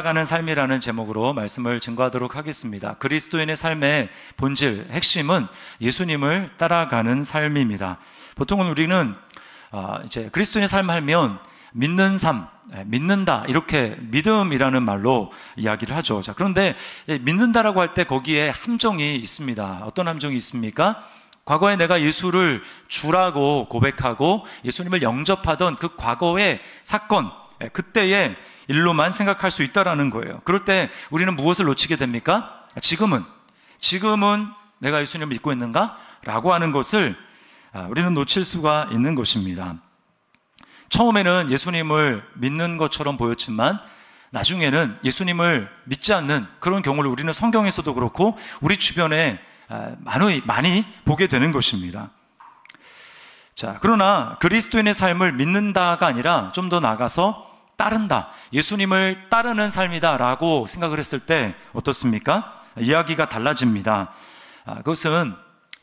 따라가는 삶이라는 제목으로 말씀을 증거하도록 하겠습니다. 그리스도인의 삶의 본질, 핵심은 예수님을 따라가는 삶입니다. 보통은 우리는 이제 그리스도인의 삶을 하면 믿는 삶, 믿는다, 이렇게 믿음이라는 말로 이야기를 하죠. 자, 그런데 믿는다라고 할 때 거기에 함정이 있습니다. 어떤 함정이 있습니까? 과거에 내가 예수를 주라고 고백하고 예수님을 영접하던 그 과거의 사건, 그때의 일로만 생각할 수 있다라는 거예요. 그럴 때 우리는 무엇을 놓치게 됩니까? 지금은 내가 예수님을 믿고 있는가? 라고 하는 것을 우리는 놓칠 수가 있는 것입니다. 처음에는 예수님을 믿는 것처럼 보였지만 나중에는 예수님을 믿지 않는 그런 경우를 우리는 성경에서도 그렇고 우리 주변에 많이 보게 되는 것입니다. 자, 그러나 그리스도인의 삶을 믿는다가 아니라 좀 더 나아가서 따른다, 예수님을 따르는 삶이다 라고 생각을 했을 때 어떻습니까? 이야기가 달라집니다. 그것은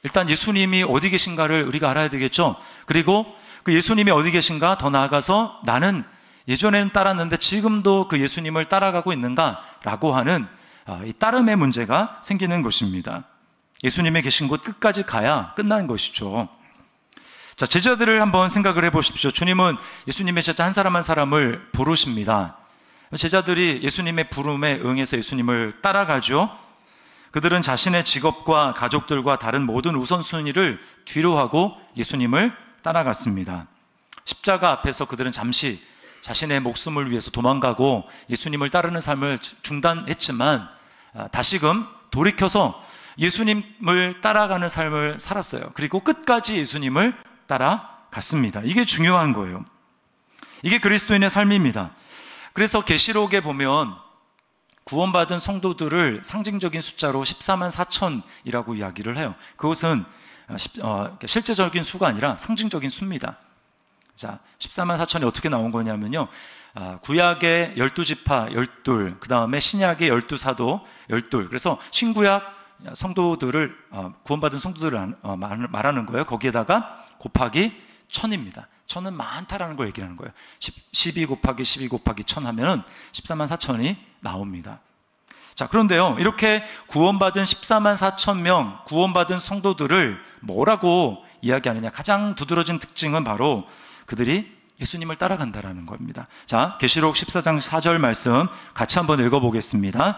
일단 예수님이 어디 계신가를 우리가 알아야 되겠죠. 그리고 그 예수님이 어디 계신가, 더 나아가서 나는 예전에는 따랐는데 지금도 그 예수님을 따라가고 있는가 라고 하는 이 따름의 문제가 생기는 것입니다. 예수님의 계신 곳 끝까지 가야 끝나는 것이죠. 자, 제자들을 한번 생각을 해보십시오. 주님은 예수님의 제자 한 사람 한 사람을 부르십니다. 제자들이 예수님의 부름에 응해서 예수님을 따라가죠. 그들은 자신의 직업과 가족들과 다른 모든 우선순위를 뒤로 하고 예수님을 따라갔습니다. 십자가 앞에서 그들은 잠시 자신의 목숨을 위해서 도망가고 예수님을 따르는 삶을 중단했지만 다시금 돌이켜서 예수님을 따라가는 삶을 살았어요. 그리고 끝까지 예수님을 따라갔습니다. 이게 중요한 거예요. 이게 그리스도인의 삶입니다. 그래서 계시록에 보면 구원받은 성도들을 상징적인 숫자로 14만 4천이라고 이야기를 해요. 그것은 실제적인 수가 아니라 상징적인 수입니다. 자, 14만 4천이 어떻게 나온 거냐면요, 구약의 12지파 12, 그 다음에 신약의 12사도 12, 그래서 신구약 성도들을 구원받은 성도들을 말하는 거예요. 거기에다가 곱하기 1000입니다. 1000은 많다라는 걸 얘기하는 거예요. 12 곱하기 12 곱하기 1000 하면은 14만 4천이 나옵니다. 자, 그런데요, 이렇게 구원받은 14만 4천 명 구원받은 성도들을 뭐라고 이야기하느냐, 가장 두드러진 특징은 바로 그들이 예수님을 따라간다라는 겁니다. 자, 계시록 14장 4절 말씀 같이 한번 읽어보겠습니다.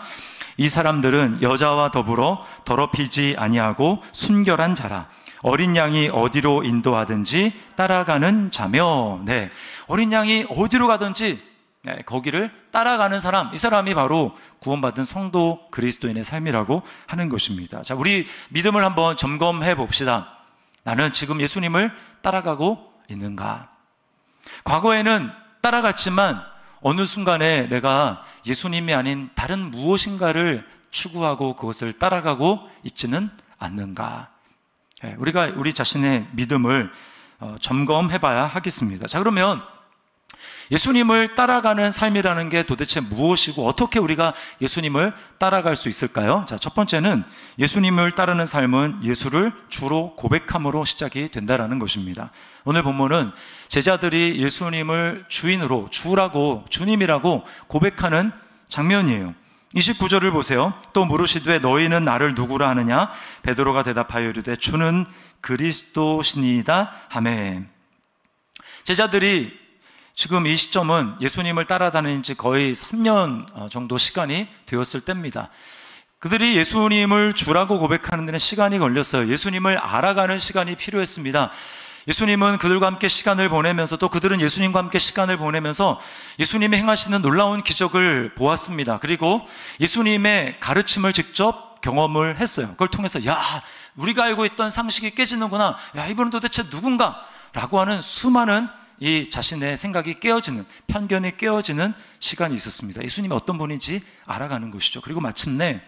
이 사람들은 여자와 더불어 더럽히지 아니하고 순결한 자라. 어린 양이 어디로 인도하든지 따라가는 자며. 네, 어린 양이 어디로 가든지 거기를 따라가는 사람, 이 사람이 바로 구원받은 성도 그리스도인의 삶이라고 하는 것입니다. 자, 우리 믿음을 한번 점검해 봅시다. 나는 지금 예수님을 따라가고 있는가? 과거에는 따라갔지만 어느 순간에 내가 예수님이 아닌 다른 무엇인가를 추구하고 그것을 따라가고 있지는 않는가? 우리가 우리 자신의 믿음을 점검해 봐야 하겠습니다. 자, 그러면 예수님을 따라가는 삶이라는 게 도대체 무엇이고 어떻게 우리가 예수님을 따라갈 수 있을까요? 자, 첫 번째는 예수님을 따르는 삶은 예수를 주로 고백함으로 시작이 된다라는 것입니다. 오늘 본문은 제자들이 예수님을 주인으로, 주라고, 주님이라고 고백하는 장면이에요. 29절을 보세요. 또 물으시되 너희는 나를 누구라 하느냐? 베드로가 대답하여 이르되 주는 그리스도시니이다 하매. 제자들이 지금 이 시점은 예수님을 따라다니는 지 거의 3년 정도 시간이 되었을 때입니다. 그들이 예수님을 주라고 고백하는 데는 시간이 걸렸어요. 예수님을 알아가는 시간이 필요했습니다. 예수님은 그들과 함께 시간을 보내면서 또 그들은 예수님과 함께 시간을 보내면서 예수님이 행하시는 놀라운 기적을 보았습니다. 그리고 예수님의 가르침을 직접 경험을 했어요. 그걸 통해서 야, 우리가 알고 있던 상식이 깨지는구나. 야, 이분은 도대체 누군가? 라고 하는 수많은 이 자신의 생각이 깨어지는, 편견이 깨어지는 시간이 있었습니다. 예수님이 어떤 분인지 알아가는 것이죠. 그리고 마침내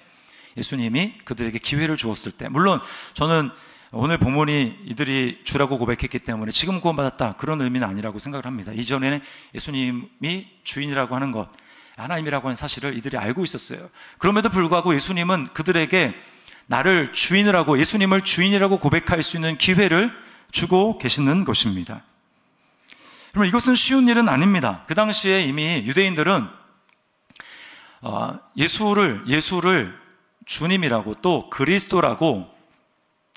예수님이 그들에게 기회를 주었을 때, 물론 저는 오늘 본문이 이들이 주라고 고백했기 때문에 지금 구원받았다, 그런 의미는 아니라고 생각을 합니다. 이전에는 예수님이 주인이라고 하는 것, 하나님이라고 하는 사실을 이들이 알고 있었어요. 그럼에도 불구하고 예수님은 그들에게 나를 주인이라고, 예수님을 주인이라고 고백할 수 있는 기회를 주고 계시는 것입니다. 여러분, 이것은 쉬운 일은 아닙니다. 그 당시에 이미 유대인들은 예수를 주님이라고 또 그리스도라고,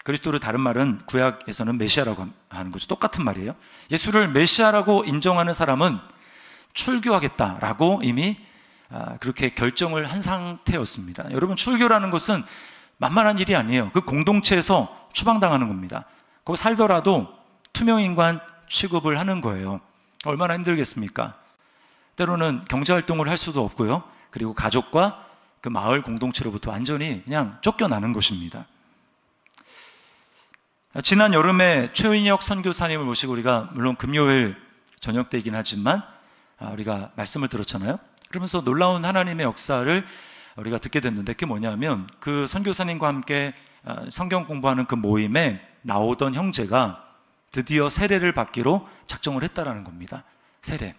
그리스도를 다른 말은 구약에서는 메시아라고 하는 거죠. 똑같은 말이에요. 예수를 메시아라고 인정하는 사람은 출교하겠다라고 이미 그렇게 결정을 한 상태였습니다. 여러분, 출교라는 것은 만만한 일이 아니에요. 그 공동체에서 추방당하는 겁니다. 거기 살더라도 투명인간 취급을 하는 거예요. 얼마나 힘들겠습니까? 때로는 경제활동을 할 수도 없고요. 그리고 가족과 그 마을 공동체로부터 완전히 그냥 쫓겨나는 것입니다. 지난 여름에 최인혁 선교사님을 모시고 우리가 물론 금요일 저녁 때이긴 하지만 우리가 말씀을 들었잖아요. 그러면서 놀라운 하나님의 역사를 우리가 듣게 됐는데, 그게 뭐냐면 그 선교사님과 함께 성경 공부하는 그 모임에 나오던 형제가 드디어 세례를 받기로 작정을 했다라는 겁니다. 세례.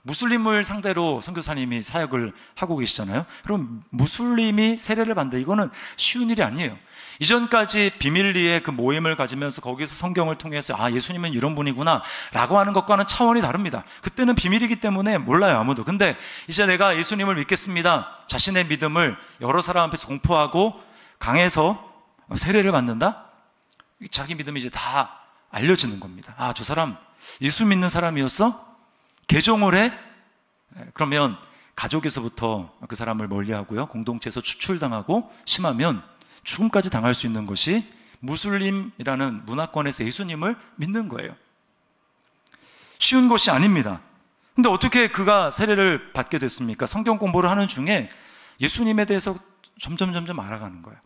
무슬림을 상대로 선교사님이 사역을 하고 계시잖아요. 그럼 무슬림이 세례를 받는다, 이거는 쉬운 일이 아니에요. 이전까지 비밀리에 그 모임을 가지면서 거기서 성경을 통해서 예수님은 이런 분이구나 라고 하는 것과는 차원이 다릅니다. 그때는 비밀이기 때문에 몰라요, 아무도. 근데 이제 내가 예수님을 믿겠습니다, 자신의 믿음을 여러 사람 앞에서 공포하고 강해서 세례를 받는다? 자기 믿음이 이제 다 알려지는 겁니다. 저 사람 예수 믿는 사람이었어? 개종을 해? 그러면 가족에서부터 그 사람을 멀리하고요, 공동체에서 추출당하고 심하면 죽음까지 당할 수 있는 것이 무슬림이라는 문화권에서 예수님을 믿는 거예요. 쉬운 것이 아닙니다. 근데 어떻게 그가 세례를 받게 됐습니까? 성경 공부를 하는 중에 예수님에 대해서 점점 알아가는 거예요.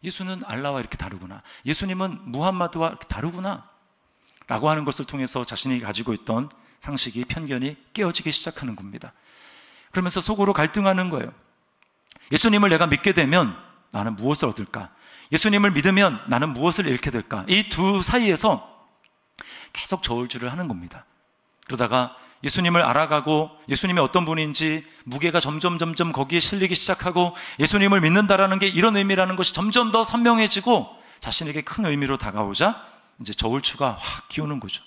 예수는 알라와 이렇게 다르구나, 예수님은 무함마드와 이렇게 다르구나 라고 하는 것을 통해서 자신이 가지고 있던 상식이, 편견이 깨어지기 시작하는 겁니다. 그러면서 속으로 갈등하는 거예요. 예수님을 내가 믿게 되면 나는 무엇을 얻을까? 예수님을 믿으면 나는 무엇을 잃게 될까? 이 두 사이에서 계속 저울질을 하는 겁니다. 그러다가 예수님을 알아가고 예수님이 어떤 분인지 무게가 점점 거기에 실리기 시작하고, 예수님을 믿는다라는 게 이런 의미라는 것이 점점 더 선명해지고 자신에게 큰 의미로 다가오자 이제 저울추가 확 기우는 거죠.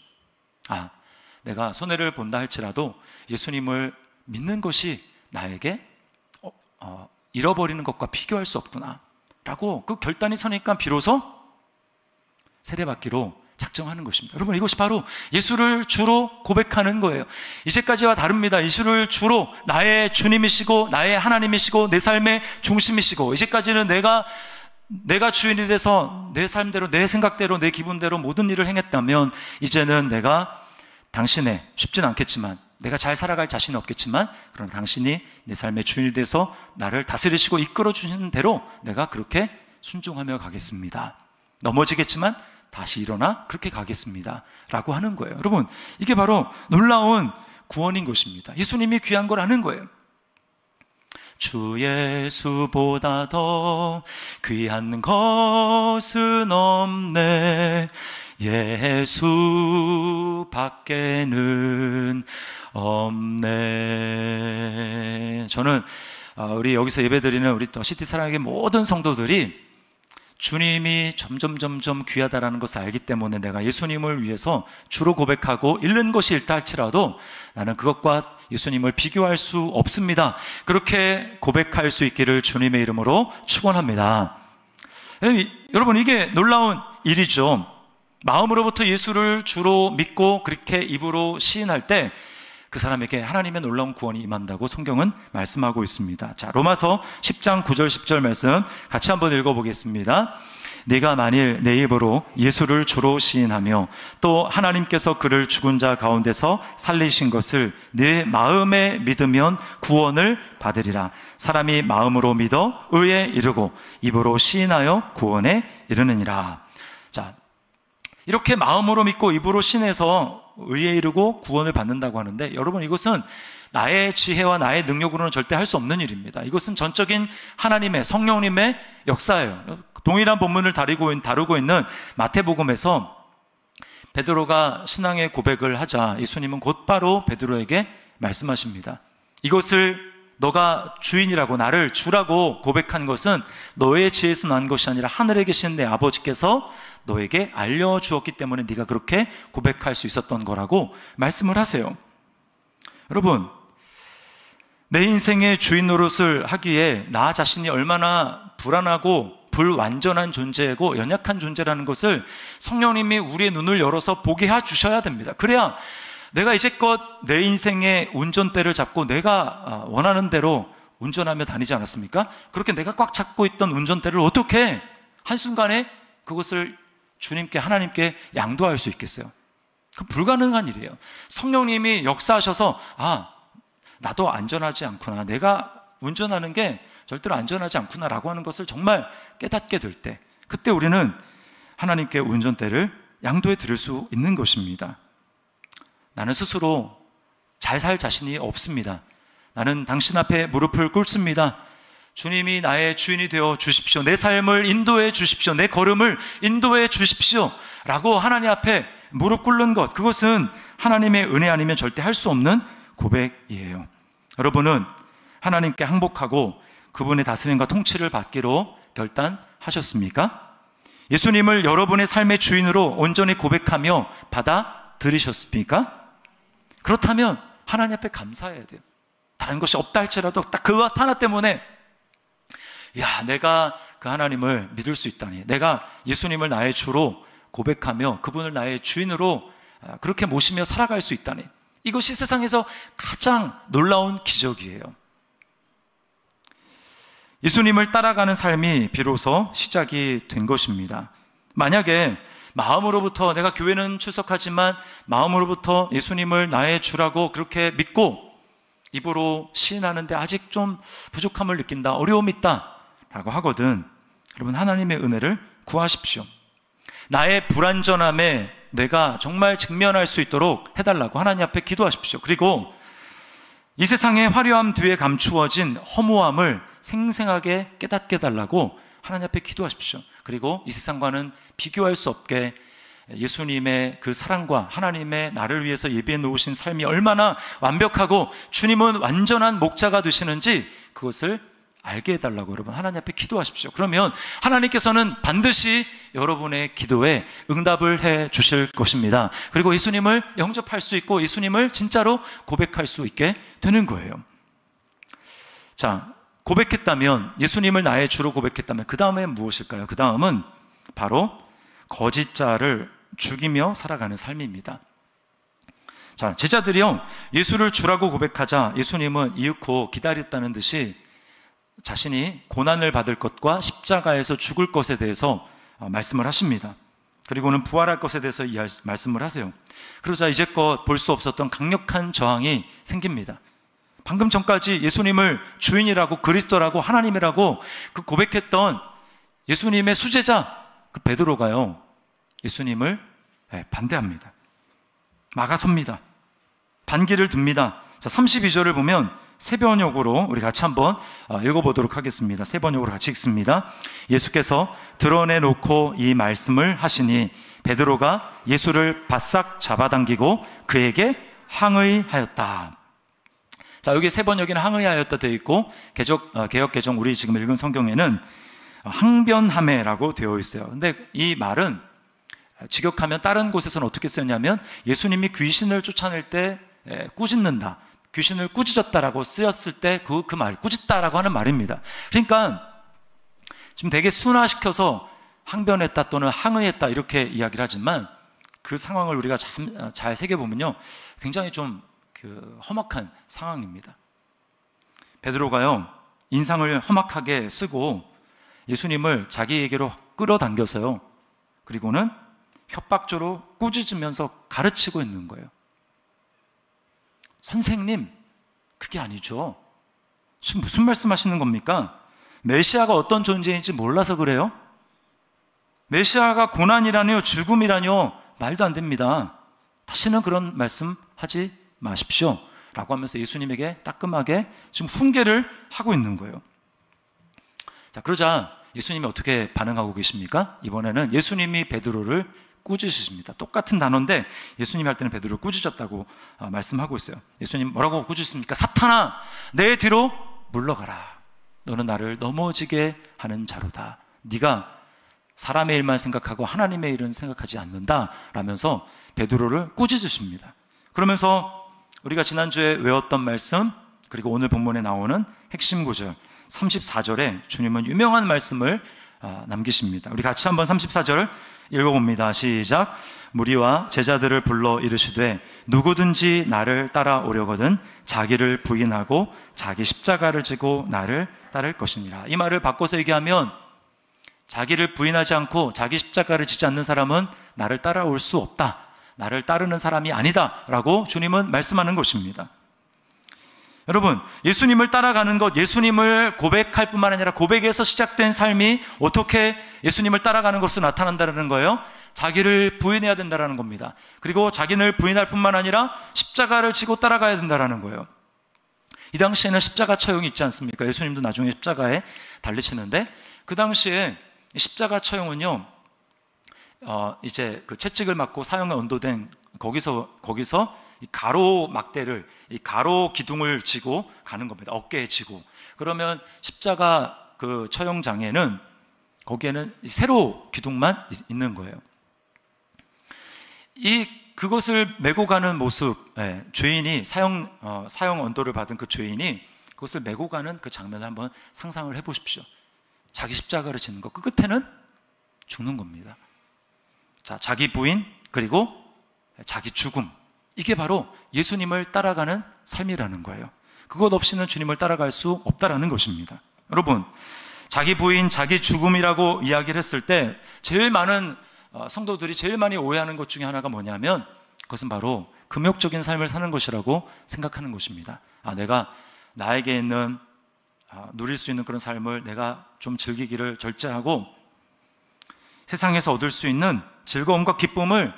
내가 손해를 본다 할지라도 예수님을 믿는 것이 나에게 잃어버리는 것과 비교할 수 없구나 라고 그 결단이 서니까 비로소 세례받기로 작정하는 것입니다. 여러분, 이것이 바로 예수를 주로 고백하는 거예요. 이제까지와 다릅니다. 예수를 주로 나의 주님이시고 나의 하나님이시고 내 삶의 중심이시고, 이제까지는 내가 주인이 돼서 내 삶대로, 내 생각대로, 내 기분대로 모든 일을 행했다면, 이제는 내가 당신의, 쉽진 않겠지만, 내가 잘 살아갈 자신이 없겠지만, 그러나 당신이 내 삶의 주인이 돼서 나를 다스리시고 이끌어 주시는 대로 내가 그렇게 순종하며 가겠습니다. 넘어지겠지만 다시 일어나 그렇게 가겠습니다 라고 하는 거예요. 여러분, 이게 바로 놀라운 구원인 것입니다. 예수님이 귀한 걸 아는 거예요. 주 예수보다 더 귀한 것은 없네, 예수 밖에는 없네. 저는 우리 여기서 예배드리는 우리 또 시티 사랑의 모든 성도들이 주님이 점점 귀하다라는 것을 알기 때문에 내가 예수님을 위해서 주로 고백하고 잃는 것이 있다 할지라도 나는 그것과 예수님을 비교할 수 없습니다, 그렇게 고백할 수 있기를 주님의 이름으로 축원합니다. 여러분, 이게 놀라운 일이죠. 마음으로부터 예수를 주로 믿고 그렇게 입으로 시인할 때 그 사람에게 하나님의 놀라운 구원이 임한다고 성경은 말씀하고 있습니다. 자, 로마서 10장 9절 10절 말씀 같이 한번 읽어보겠습니다. 네가 만일 내 입으로 예수를 주로 시인하며 또 하나님께서 그를 죽은 자 가운데서 살리신 것을 네 마음에 믿으면 구원을 받으리라. 사람이 마음으로 믿어 의에 이르고 입으로 시인하여 구원에 이르느니라. 자, 이렇게 마음으로 믿고 입으로 신해서 의에 이르고 구원을 받는다고 하는데, 여러분, 이것은 나의 지혜와 나의 능력으로는 절대 할 수 없는 일입니다. 이것은 전적인 하나님의, 성령님의 역사예요. 동일한 본문을 다루고 있는 마태복음에서 베드로가 신앙의 고백을 하자 예수님은 곧바로 베드로에게 말씀하십니다. 이것을 너가 주인이라고, 나를 주라고 고백한 것은 너의 지혜에서 난 것이 아니라 하늘에 계신 내 아버지께서 너에게 알려주었기 때문에 네가 그렇게 고백할 수 있었던 거라고 말씀을 하세요. 여러분, 내 인생의 주인 노릇을 하기에 나 자신이 얼마나 불안하고 불완전한 존재고 연약한 존재라는 것을 성령님이 우리의 눈을 열어서 보게 해주셔야 됩니다. 그래야 내가 이제껏 내 인생의 운전대를 잡고 내가 원하는 대로 운전하며 다니지 않았습니까? 그렇게 내가 꽉 잡고 있던 운전대를 어떻게 한순간에 그것을 주님께, 하나님께 양도할 수 있겠어요? 그건 불가능한 일이에요. 성령님이 역사하셔서 나도 안전하지 않구나, 내가 운전하는 게 절대로 안전하지 않구나 라고 하는 것을 정말 깨닫게 될 때, 그때 우리는 하나님께 운전대를 양도해 드릴 수 있는 것입니다. 나는 스스로 잘 살 자신이 없습니다. 나는 당신 앞에 무릎을 꿇습니다. 주님이 나의 주인이 되어 주십시오. 내 삶을 인도해 주십시오. 내 걸음을 인도해 주십시오 라고 하나님 앞에 무릎 꿇는 것, 그것은 하나님의 은혜 아니면 절대 할 수 없는 고백이에요. 여러분은 하나님께 항복하고 그분의 다스림과 통치를 받기로 결단하셨습니까? 예수님을 여러분의 삶의 주인으로 온전히 고백하며 받아들이셨습니까? 그렇다면 하나님 앞에 감사해야 돼요. 다른 것이 없다 할지라도 딱 그것 하나 때문에 내가 그 하나님을 믿을 수 있다니, 내가 예수님을 나의 주로 고백하며 그분을 나의 주인으로 그렇게 모시며 살아갈 수 있다니, 이것이 세상에서 가장 놀라운 기적이에요. 예수님을 따라가는 삶이 비로소 시작이 된 것입니다. 만약에 마음으로부터 내가 교회는 출석하지만 마음으로부터 예수님을 나의 주라고 그렇게 믿고 입으로 시인하는데 아직 좀 부족함을 느낀다, 어려움이 있다 라고 하거든, 여러분 하나님의 은혜를 구하십시오. 나의 불완전함에 내가 정말 직면할 수 있도록 해달라고 하나님 앞에 기도하십시오. 그리고 이 세상의 화려함 뒤에 감추어진 허무함을 생생하게 깨닫게 해달라고 하나님 앞에 기도하십시오. 그리고 이 세상과는 비교할 수 없게 예수님의 그 사랑과 하나님의 나를 위해서 예비해 놓으신 삶이 얼마나 완벽하고 주님은 완전한 목자가 되시는지 그것을 알게 해달라고 여러분 하나님 앞에 기도하십시오. 그러면 하나님께서는 반드시 여러분의 기도에 응답을 해 주실 것입니다. 그리고 예수님을 영접할 수 있고 예수님을 진짜로 고백할 수 있게 되는 거예요. 자, 고백했다면, 예수님을 나의 주로 고백했다면 그 다음에 무엇일까요? 그 다음은 바로 거짓자를 죽이며 살아가는 삶입니다. 자, 제자들이요, 예수를 주라고 고백하자 예수님은 이윽고 기다렸다는 듯이 자신이 고난을 받을 것과 십자가에서 죽을 것에 대해서 말씀을 하십니다. 그리고는 부활할 것에 대해서 말씀을 하세요. 그러자 이제껏 볼 수 없었던 강력한 저항이 생깁니다. 방금 전까지 예수님을 주인이라고, 그리스도라고, 하나님이라고 그 고백했던 예수님의 수제자 그 베드로가요, 예수님을 반대합니다. 막아섭니다. 반기를 듭니다. 자, 32절을 보면 세 번역으로 우리 같이 한번 읽어보도록 하겠습니다. 세 번역으로 같이 읽습니다. 예수께서 드러내놓고 이 말씀을 하시니 베드로가 예수를 바싹 잡아당기고 그에게 항의하였다. 자, 여기 세 번역에는 항의하였다 되어 있고 개역 개정 우리 지금 읽은 성경에는 항변하매라고 되어 있어요. 근데 이 말은 직역하면 다른 곳에서는 어떻게 쓰였냐면 예수님이 귀신을 쫓아낼 때 꾸짖는다, 귀신을 꾸짖었다라고 쓰였을 때 그 말, 꾸짖다라고 하는 말입니다. 그러니까 지금 되게 순화시켜서 항변했다 또는 항의했다 이렇게 이야기를 하지만 그 상황을 우리가 잘 새겨보면요, 굉장히 좀 험악한 상황입니다. 베드로가요, 인상을 험악하게 쓰고 예수님을 자기에게로 끌어당겨서요, 그리고는 협박조로 꾸짖으면서 가르치고 있는 거예요. 선생님, 그게 아니죠. 지금 무슨 말씀 하시는 겁니까? 메시아가 어떤 존재인지 몰라서 그래요? 메시아가 고난이라뇨, 죽음이라뇨, 말도 안 됩니다. 다시는 그런 말씀 하지 마십시오 라고 하면서 예수님에게 따끔하게 지금 훈계를 하고 있는 거예요. 자, 그러자 예수님이 어떻게 반응하고 계십니까? 이번에는 예수님이 베드로를 꾸짖으십니다. 똑같은 단어인데 예수님이 할 때는 베드로를 꾸짖었다고 말씀하고 있어요. 예수님 뭐라고 꾸짖습니까? 사탄아, 내 뒤로 물러가라. 너는 나를 넘어지게 하는 자로다. 네가 사람의 일만 생각하고 하나님의 일은 생각하지 않는다 라면서 베드로를 꾸짖으십니다. 그러면서 우리가 지난주에 외웠던 말씀, 그리고 오늘 본문에 나오는 핵심 구절 34절에 주님은 유명한 말씀을 남기십니다. 우리 같이 한번 34절 읽어봅니다. 시작. 무리와 제자들을 불러 이르시되 누구든지 나를 따라오려거든 자기를 부인하고 자기 십자가를 지고 나를 따를 것이니라. 이 말을 바꿔서 얘기하면 자기를 부인하지 않고 자기 십자가를 지지 않는 사람은 나를 따라올 수 없다, 나를 따르는 사람이 아니다 라고 주님은 말씀하는 것입니다. 여러분, 예수님을 따라가는 것, 예수님을 고백할 뿐만 아니라 고백에서 시작된 삶이 어떻게 예수님을 따라가는 것으로 나타난다는 거예요? 자기를 부인해야 된다는 겁니다. 그리고 자기를 부인할 뿐만 아니라 십자가를 지고 따라가야 된다는 거예요. 이 당시에는 십자가 처형이 있지 않습니까? 예수님도 나중에 십자가에 달리시는데, 그 당시에 십자가 처형은요, 이제 그 채찍을 맞고 사형에 언도된 거기서 이 가로 막대를, 이 가로 기둥을 지고 가는 겁니다. 어깨에 지고. 그러면 십자가 그 처형장에는 거기에는 세로 기둥만 있는 거예요. 그것을 메고 가는 모습, 죄인이 사형 언도를 받은 그 죄인이 그것을 메고 가는 그 장면을 한번 상상을 해보십시오. 자기 십자가를 지는 것, 그 끝에는 죽는 겁니다. 자, 자기 부인, 그리고 자기 죽음. 이게 바로 예수님을 따라가는 삶이라는 거예요. 그것 없이는 주님을 따라갈 수 없다라는 것입니다. 여러분, 자기 부인, 자기 죽음이라고 이야기를 했을 때 제일 많은 성도들이 제일 많이 오해하는 것 중에 하나가 뭐냐면, 그것은 바로 금욕적인 삶을 사는 것이라고 생각하는 것입니다. 내가 나에게 있는 누릴 수 있는 그런 삶을 내가 좀 즐기기를 절제하고 세상에서 얻을 수 있는 즐거움과 기쁨을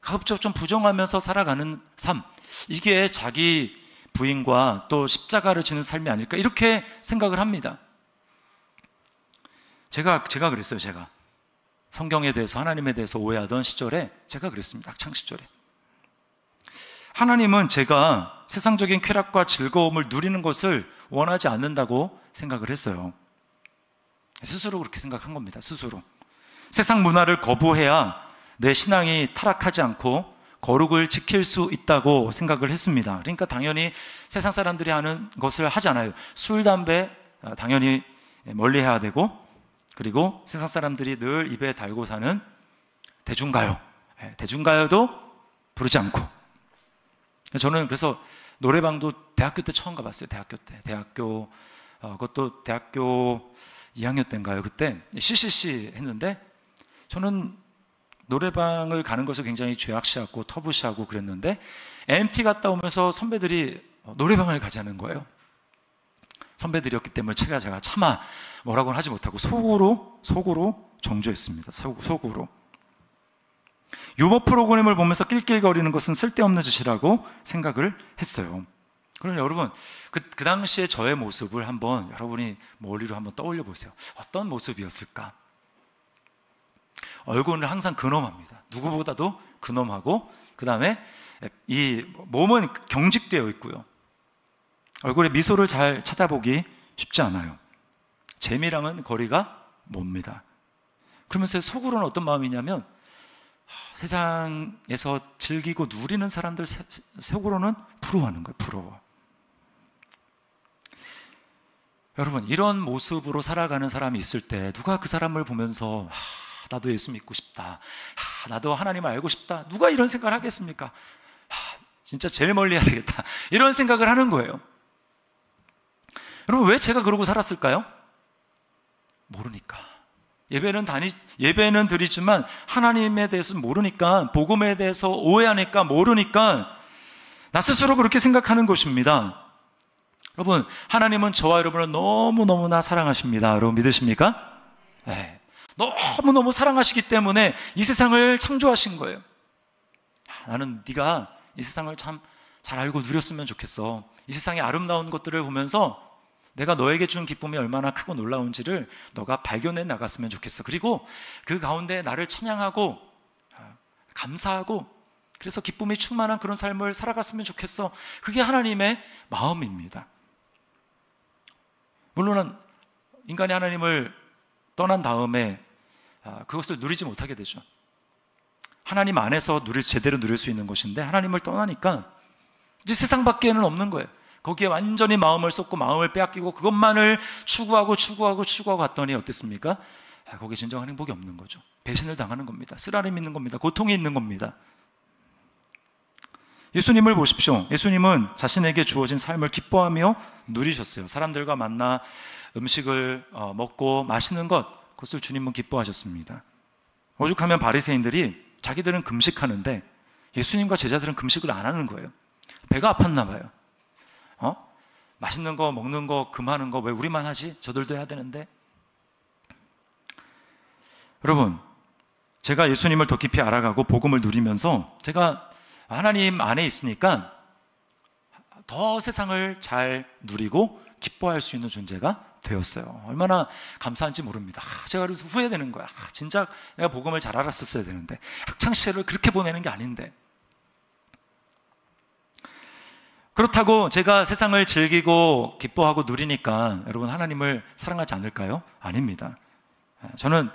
가급적 좀 부정하면서 살아가는 삶, 이게 자기 부인과 또 십자가를 지는 삶이 아닐까, 이렇게 생각을 합니다. 제가 그랬어요. 제가 성경에 대해서, 하나님에 대해서 오해하던 시절에 제가 그랬습니다. 학창 시절에. 하나님은 제가 세상적인 쾌락과 즐거움을 누리는 것을 원하지 않는다고 생각을 했어요. 스스로 그렇게 생각한 겁니다. 스스로. 세상 문화를 거부해야 내 신앙이 타락하지 않고 거룩을 지킬 수 있다고 생각을 했습니다. 그러니까 당연히 세상 사람들이 하는 것을 하잖아요. 술, 담배 당연히 멀리해야 되고, 그리고 세상 사람들이 늘 입에 달고 사는 대중가요, 대중가요도 부르지 않고. 저는 그래서 노래방도 대학교 때 처음 가봤어요. 대학교 때. 그것도 대학교 2학년 때인가요? 그때 CCC 했는데, 저는 노래방을 가는 것을 굉장히 죄악시하고 터부시하고 그랬는데, MT 갔다 오면서 선배들이 노래방을 가자는 거예요. 선배들이었기 때문에 제가 차마 뭐라고는 하지 못하고 속으로 정죄했습니다. 속으로. 유머 프로그램을 보면서 낄낄거리는 것은 쓸데없는 짓이라고 생각을 했어요. 그럼 여러분, 그 당시에 저의 모습을 한번 여러분이 머리로 한번 떠올려 보세요. 어떤 모습이었을까? 얼굴은 항상 근엄합니다. 누구보다도 근엄하고, 그 다음에 이 몸은 경직되어 있고요. 얼굴에 미소를 잘 찾아보기 쉽지 않아요. 재미랑은 거리가 멉니다. 그러면서 속으로는 어떤 마음이냐면, 세상에서 즐기고 누리는 사람들 속으로는 부러워하는 거예요. 부러워. 여러분, 이런 모습으로 살아가는 사람이 있을 때 누가 그 사람을 보면서 나도 예수 믿고 싶다, 나도 하나님 알고 싶다, 누가 이런 생각을 하겠습니까? 진짜 제일 멀리 해야 되겠다, 이런 생각을 하는 거예요. 여러분, 왜 제가 그러고 살았을까요? 모르니까. 예배는 드리지만 하나님에 대해서 모르니까, 복음에 대해서 오해하니까, 모르니까 나 스스로 그렇게 생각하는 것입니다. 여러분, 하나님은 저와 여러분을 너무너무나 사랑하십니다. 여러분 믿으십니까? 네. 너무너무 사랑하시기 때문에 이 세상을 창조하신 거예요. 나는 네가 이 세상을 참 잘 알고 누렸으면 좋겠어. 이 세상의 아름다운 것들을 보면서 내가 너에게 준 기쁨이 얼마나 크고 놀라운지를 너가 발견해 나갔으면 좋겠어. 그리고 그 가운데 나를 찬양하고 감사하고, 그래서 기쁨이 충만한 그런 삶을 살아갔으면 좋겠어. 그게 하나님의 마음입니다. 물론 인간이 하나님을 떠난 다음에 그것을 누리지 못하게 되죠. 하나님 안에서 제대로 누릴 수 있는 것인데, 하나님을 떠나니까 이제 세상 밖에는 없는 거예요. 거기에 완전히 마음을 쏟고 마음을 빼앗기고 그것만을 추구하고 갔더니 어땠습니까? 거기에 진정한 행복이 없는 거죠. 배신을 당하는 겁니다. 쓰라림 있는 겁니다. 고통이 있는 겁니다. 예수님을 보십시오. 예수님은 자신에게 주어진 삶을 기뻐하며 누리셨어요. 사람들과 만나 음식을 먹고 마시는 것, 그것을 주님은 기뻐하셨습니다. 오죽하면 바리새인들이 자기들은 금식하는데 예수님과 제자들은 금식을 안 하는 거예요. 배가 아팠나 봐요. 맛있는 거 먹는 거 금하는 거 왜 우리만 하지? 저들도 해야 되는데. 여러분, 제가 예수님을 더 깊이 알아가고 복음을 누리면서 제가 하나님 안에 있으니까 더 세상을 잘 누리고 기뻐할 수 있는 존재가 되었어요. 얼마나 감사한지 모릅니다. 제가 그래서 후회되는 거야. 진짜 내가 복음을 잘 알았었어야 되는데, 학창시절을 그렇게 보내는 게 아닌데. 그렇다고 제가 세상을 즐기고 기뻐하고 누리니까 여러분 하나님을 사랑하지 않을까요? 아닙니다. 저는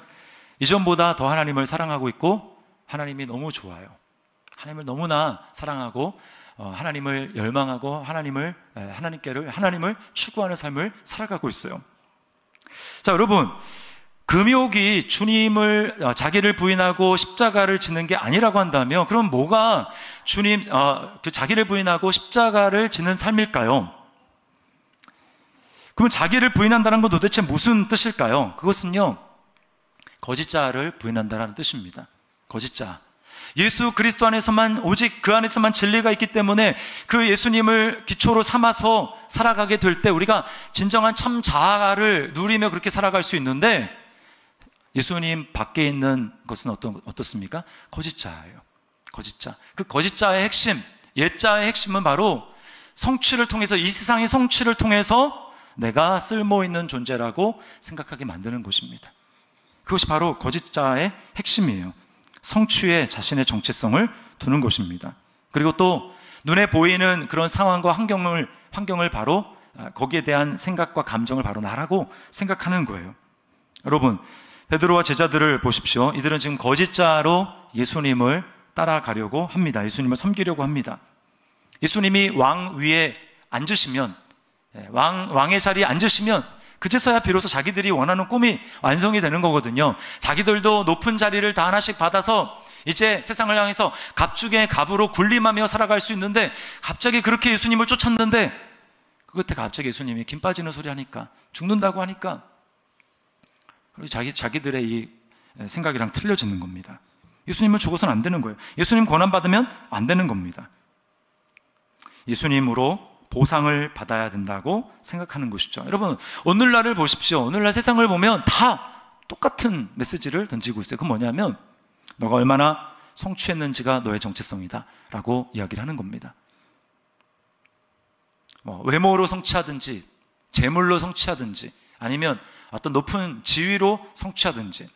이전보다 더 하나님을 사랑하고 있고 하나님이 너무 좋아요. 하나님을 너무나 사랑하고 하나님을 열망하고 하나님을 추구하는 삶을 살아가고 있어요. 자, 여러분, 금욕이 주님을 자기를 부인하고 십자가를 지는 게 아니라고 한다면 그럼 뭐가 주님 그 자기를 부인하고 십자가를 지는 삶일까요? 그러면 자기를 부인한다는 건 도대체 무슨 뜻일까요? 그것은요, 거짓자를 부인한다는 뜻입니다. 거짓자. 예수 그리스도 안에서만, 오직 그 안에서만 진리가 있기 때문에 그 예수님을 기초로 삼아서 살아가게 될 때 우리가 진정한 참 자아를 누리며 그렇게 살아갈 수 있는데, 예수님 밖에 있는 것은 어떻습니까? 거짓자예요. 거짓자. 그 거짓자의 핵심, 옛자의 핵심은 바로 성취를 통해서, 이 세상의 성취를 통해서 내가 쓸모있는 존재라고 생각하게 만드는 것입니다. 그것이 바로 거짓자의 핵심이에요. 성취에 자신의 정체성을 두는 것입니다. 그리고 또 눈에 보이는 그런 상황과 환경을 바로 거기에 대한 생각과 감정을 바로 나라고 생각하는 거예요. 여러분, 베드로와 제자들을 보십시오. 이들은 지금 거짓자로 예수님을 따라가려고 합니다. 예수님을 섬기려고 합니다. 예수님이 왕 위에 앉으시면, 왕의 자리에 앉으시면 그제서야 비로소 자기들이 원하는 꿈이 완성이 되는 거거든요. 자기들도 높은 자리를 다 하나씩 받아서 이제 세상을 향해서 갑 중에 갑으로 군림하며 살아갈 수 있는데, 갑자기 그렇게 예수님을 쫓았는데 그 끝에 갑자기 예수님이 김 빠지는 소리 하니까, 죽는다고 하니까 자기들의 이 생각이랑 틀려지는 겁니다. 예수님은 죽어서는 안 되는 거예요. 예수님 권한받으면 안 되는 겁니다. 예수님으로 보상을 받아야 된다고 생각하는 것이죠. 여러분, 오늘날을 보십시오. 오늘날 세상을 보면 다 똑같은 메시지를 던지고 있어요. 그건 뭐냐면, 너가 얼마나 성취했는지가 너의 정체성이다 라고 이야기를 하는 겁니다. 외모로 성취하든지 재물로 성취하든지 아니면 어떤 높은 지위로 성취하든지,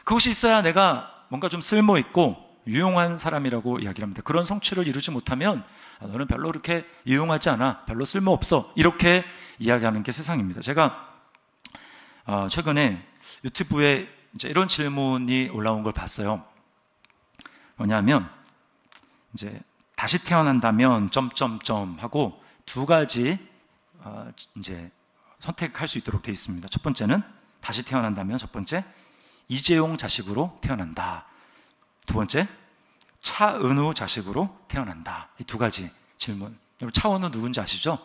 그것이 있어야 내가 뭔가 좀 쓸모있고 유용한 사람이라고 이야기를 합니다. 그런 성취를 이루지 못하면 너는 별로 그렇게 유용하지 않아, 별로 쓸모없어, 이렇게 이야기하는 게 세상입니다. 제가 최근에 유튜브에 이제 이런 질문이 올라온 걸 봤어요. 뭐냐면 이제 다시 태어난다면 점점점 하고 두 가지 이제 선택할 수 있도록 되어 있습니다. 첫 번째는 다시 태어난다면, 첫 번째 이재용 자식으로 태어난다. 두 번째 차은우 자식으로 태어난다. 이 두 가지 질문. 여러분, 차은우 누군지 아시죠?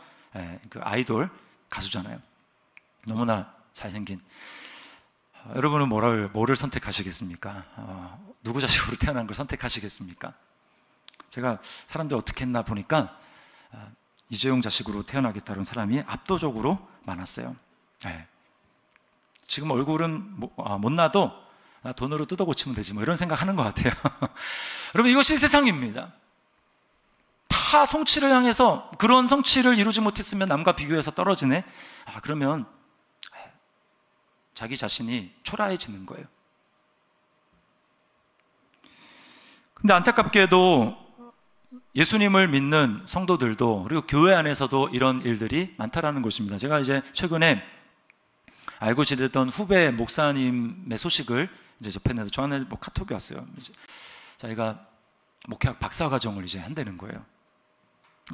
그 아이돌 가수잖아요. 너무나 잘생긴. 여러분은 뭐를 선택하시겠습니까? 누구 자식으로 태어난 걸 선택하시겠습니까? 제가 사람들 어떻게 했나 보니까 이재용 자식으로 태어나겠다는 사람이 압도적으로 많았어요. 지금 얼굴은 못나도 돈으로 뜯어 고치면 되지 뭐 이런 생각하는 것 같아요. 여러분, 이것이 세상입니다. 다 성취를 향해서, 그런 성취를 이루지 못했으면 남과 비교해서 떨어지네. 그러면 자기 자신이 초라해지는 거예요. 근데 안타깝게도 예수님을 믿는 성도들도, 그리고 교회 안에서도 이런 일들이 많다라는 것입니다. 제가 이제 최근에 알고 지냈던 후배 목사님의 소식을 이제 접했는데 저한테 뭐 카톡이 왔어요. 이제 자기가 목회학 박사과정을 이제 한다는 거예요.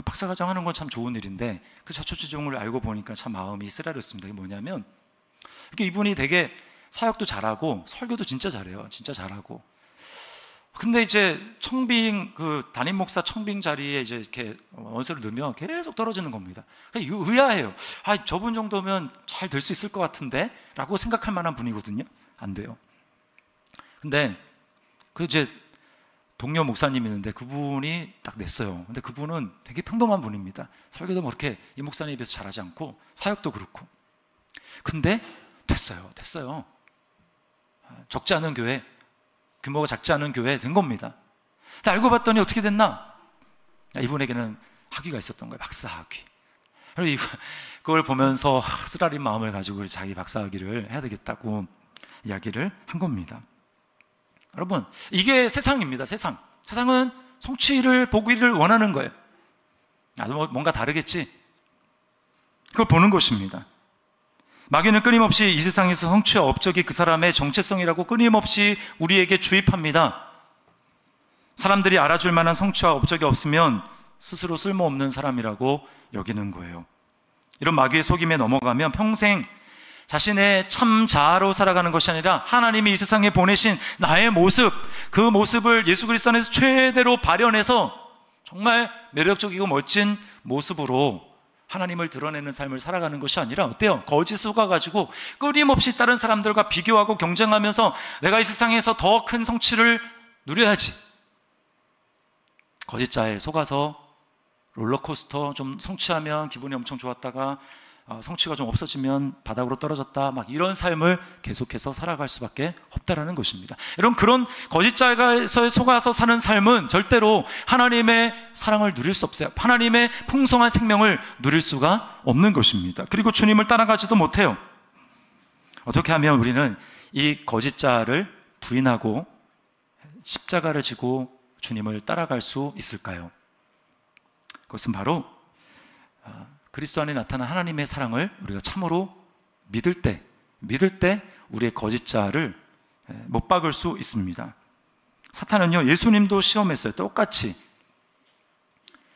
박사과정 하는 건 참 좋은 일인데 그 자초지종을 알고 보니까 참 마음이 쓰라렸습니다. 이게 뭐냐면 이분이 되게 사역도 잘하고 설교도 진짜 잘해요. 진짜 잘하고. 근데 이제 청빙, 담임 목사 청빙 자리에 이제 이렇게 원서를 넣으면 계속 떨어지는 겁니다. 의아해요. 저분 정도면 잘 될 수 있을 것 같은데? 라고 생각할 만한 분이거든요. 안 돼요. 근데 이제 동료 목사님이 있는데 그분이 딱 냈어요. 근데 그분은 되게 평범한 분입니다. 설교도 뭐 그렇게 이 목사님에 비해서 잘하지 않고 사역도 그렇고. 근데 됐어요. 적지 않은 교회, 규모가 작지 않은 교회에 된 겁니다. 근데 알고 봤더니 어떻게 됐나? 이분에게는 학위가 있었던 거예요. 박사 학위. 그리고 그걸 보면서 쓰라린 마음을 가지고 자기 박사 학위를 해야 되겠다고 이야기를 한 겁니다. 여러분, 이게 세상입니다. 세상은 성취를 보기를 원하는 거예요. 뭔가 다르겠지? 그걸 보는 것입니다. 마귀는 끊임없이 이 세상에서 성취와 업적이 그 사람의 정체성이라고 끊임없이 우리에게 주입합니다. 사람들이 알아줄 만한 성취와 업적이 없으면 스스로 쓸모없는 사람이라고 여기는 거예요. 이런 마귀의 속임에 넘어가면 평생 자신의 참 자아로 살아가는 것이 아니라 하나님이 이 세상에 보내신 나의 모습, 그 모습을 예수 그리스도 안에서 최대로 발현해서 정말 매력적이고 멋진 모습으로 하나님을 드러내는 삶을 살아가는 것이 아니라 어때요? 거짓 속아가지고 끊임없이 다른 사람들과 비교하고 경쟁하면서 내가 이 세상에서 더 큰 성취를 누려야지. 거짓자에 속아서 롤러코스터 좀 성취하면 기분이 엄청 좋았다가 성취가 좀 없어지면 바닥으로 떨어졌다, 막 이런 삶을 계속해서 살아갈 수밖에 없다라는 것입니다. 여러분, 그런 거짓자에 속아서 사는 삶은 절대로 하나님의 사랑을 누릴 수 없어요. 하나님의 풍성한 생명을 누릴 수가 없는 것입니다. 그리고 주님을 따라가지도 못해요. 어떻게 하면 우리는 이 거짓자를 부인하고 십자가를 지고 주님을 따라갈 수 있을까요? 그것은 바로 그리스도 안에 나타난 하나님의 사랑을 우리가 참으로 믿을 때 우리의 거짓자를 못 박을 수 있습니다. 사탄은요, 예수님도 시험했어요. 똑같이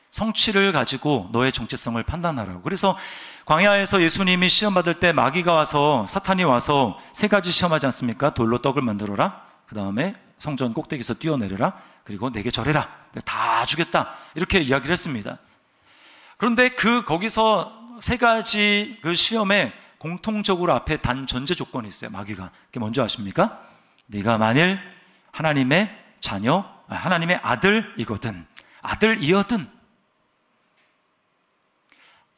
성취를 가지고 너의 정체성을 판단하라고. 그래서 광야에서 예수님이 시험받을 때 마귀가 와서, 사탄이 와서 세 가지 시험하지 않습니까? 돌로 떡을 만들어라, 그 다음에 성전 꼭대기에서 뛰어내려라, 그리고 내게 절해라, 내가 다 주겠다, 이렇게 이야기를 했습니다. 그런데 거기서 세 가지 그 시험에 공통적으로 앞에 단 전제 조건이 있어요. 마귀가. 그게 뭔지 아십니까? 네가 만일 하나님의 자녀, 하나님의 아들이거든, 아들이어든.